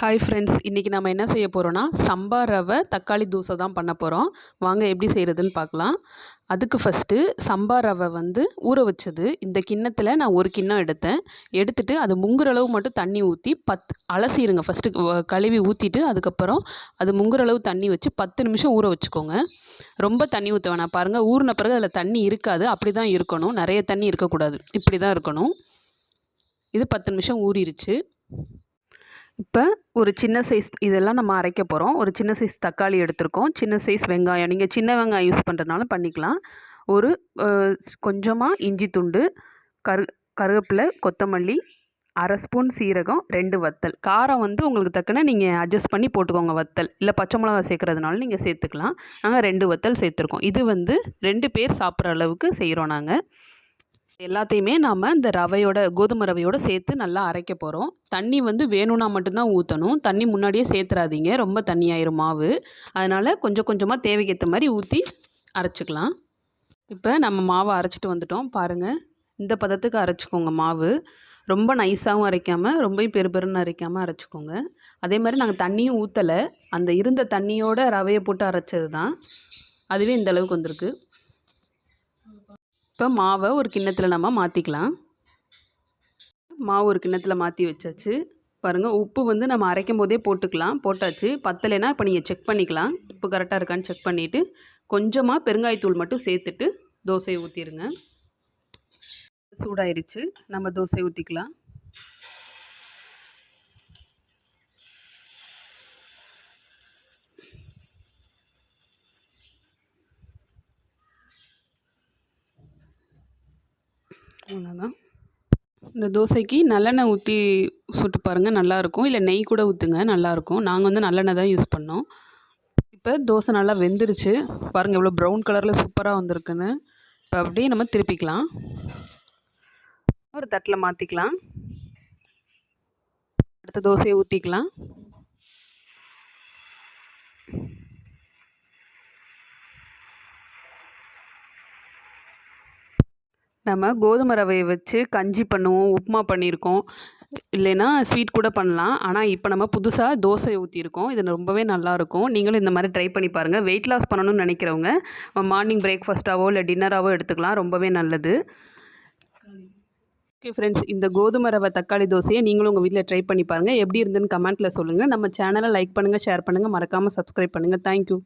Hi friends, இன்றைக்கி நம்ம என்ன செய்ய போகிறோன்னா சம்பா ரவை தக்காளி தோசை தான் பண்ண போகிறோம். வாங்க எப்படி செய்கிறதுன்னு பார்க்கலாம். அதுக்கு ஃபஸ்ட்டு சம்பா ரவை ஊற வச்சது இந்த கிண்ணத்தில் நான் ஒரு கிண்ணம் எடுத்துட்டு அது முங்குற அளவு மட்டும் தண்ணி ஊற்றி அலசிடுங்க. ஃபஸ்ட்டு கழுவி ஊற்றிட்டு அதுக்கப்புறம் அது முங்குற அளவு தண்ணி வச்சு 10 நிமிஷம் ஊற வச்சுக்கோங்க. ரொம்ப தண்ணி ஊற்ற வேணாம். பாருங்கள், ஊறின பிறகு அதில் தண்ணி இருக்காது. அப்படி தான் இருக்கணும், நிறைய தண்ணி இருக்கக்கூடாது. இப்படி தான் இருக்கணும். இது 10 நிமிஷம் ஊறிடுச்சு. இப்போ ஒரு சின்ன சைஸ் இதெல்லாம் நம்ம அரைக்க போகிறோம். ஒரு சின்ன சைஸ் தக்காளி எடுத்திருக்கோம், சின்ன சைஸ் வெங்காயம், நீங்கள் சின்ன வெங்காயம் யூஸ் பண்ணுறதுனாலும் பண்ணிக்கலாம். ஒரு கொஞ்சமாக இஞ்சி துண்டு, கருவேப்பிலை, கொத்தமல்லி, 1/2 ஸ்பூன் சீரகம், 2 வத்தல். காரம் உங்களுக்கு தக்கன நீங்கள் அட்ஜஸ்ட் பண்ணி போட்டுக்கோங்க. வத்தல் இல்லை பச்சை மிளகா சேர்க்குறதுனால நீங்கள் சேர்த்துக்கலாம். நாங்கள் 2 வத்தல் சேர்த்துருக்கோம். இது 2 பேர் சாப்பிட்ற அளவுக்கு செய்கிறோம் நாங்கள். எல்லாத்தையுமே நாம் இந்த கோதுமை ரவையோடு சேர்த்து நல்லா அரைக்க போகிறோம். தண்ணி வேணும்னா மட்டும்தான் ஊற்றணும். தண்ணி முன்னாடியே சேர்த்துறாதீங்க, ரொம்ப தண்ணி ஆயிரும் மாவு. அதனால் கொஞ்சம் கொஞ்சமாக தேவைக்கேற்ற மாதிரி ஊற்றி அரைச்சிக்கலாம். இப்போ நம்ம மாவை அரைச்சிட்டு வந்துட்டோம். பாருங்கள், இந்த பதத்துக்கு அரைச்சிக்கோங்க. மாவு ரொம்ப நைஸாகவும் அரைக்காமல் ரொம்ப பெருன்னு அரைக்காமல் அரைச்சிக்கோங்க. அதே மாதிரி நாங்கள் தண்ணியும் ஊற்றலை, அந்த இருந்த தண்ணியோட ரவையை போட்டு அரைச்சது தான். அதுவே இந்த அளவுக்கு வந்திருக்கு. இப்போ மாவை ஒரு கிண்ணத்தில் நம்ம மாற்றிக்கலாம். மாவு ஒரு கிண்ணத்தில் மாற்றி வச்சாச்சு. பாருங்கள், உப்பு நம்ம அரைக்கும் போதே போட்டாச்சு. பத்தலைன்னா இப்போ நீங்கள் செக் பண்ணிக்கலாம். உப்பு கரெக்டாக இருக்கான்னு செக் பண்ணிவிட்டு கொஞ்சமாக பெருங்காயத்தூள் மட்டும் சேர்த்துட்டு தோசையை ஊற்றிடுங்க. சூடாயிருச்சு, நம்ம தோசை ஊற்றிக்கலாம். அவ்வளோதான். இந்த தோசைக்கு நல்லெண்ணெய் ஊற்றி சுட்டு பாருங்கள், நல்லாயிருக்கும். இல்லை நெய் கூட ஊற்றுங்க, நல்லாயிருக்கும். நாங்கள் நல்லெண்ணெய் தான் யூஸ் பண்ணோம். இப்போ தோசை நல்லா வெந்துருச்சு. பாருங்கள் எவ்வளோ ப்ரௌன் கலரில் சூப்பராக வந்திருக்குன்னு. இப்போ அப்படியே நம்ம திருப்பிக்கலாம். ஒரு தட்டில் மாற்றிக்கலாம். அடுத்த தோசையை ஊற்றிக்கலாம். நம்ம கோதுமை ரவையை வச்சு கஞ்சி பண்ணுவோம், உப்புமா பண்ணியிருக்கோம், இல்லைன்னா ஸ்வீட் கூட பண்ணலாம். ஆனால் இப்போ நம்ம புதுசாக தோசை ஊற்றியிருக்கோம். இது ரொம்பவே நல்லாயிருக்கும். நீங்களும் இந்த மாதிரி ட்ரை பண்ணி பாருங்கள். வெயிட் லாஸ் பண்ணணும்னு நினைக்கிறவங்க மார்னிங் பிரேக்ஃபாஸ்ட்டாவோ இல்லை டின்னராகவோ எடுத்துக்கலாம், ரொம்பவே நல்லது. ஓகே ஃப்ரெண்ட்ஸ், இந்த கோதுமை ரவை தக்காளி தோசையை நீங்களும் உங்கள் வீட்டில் ட்ரை பண்ணி பாருங்கள். எப்படி இருந்துன்னு கமெண்ட்டில் சொல்லுங்கள். நம்ம சேனலை லைக் பண்ணுங்கள், ஷேர் பண்ணுங்கள், மறக்காமல் சப்ஸ்கிரைப் பண்ணுங்கள். தேங்க்யூ.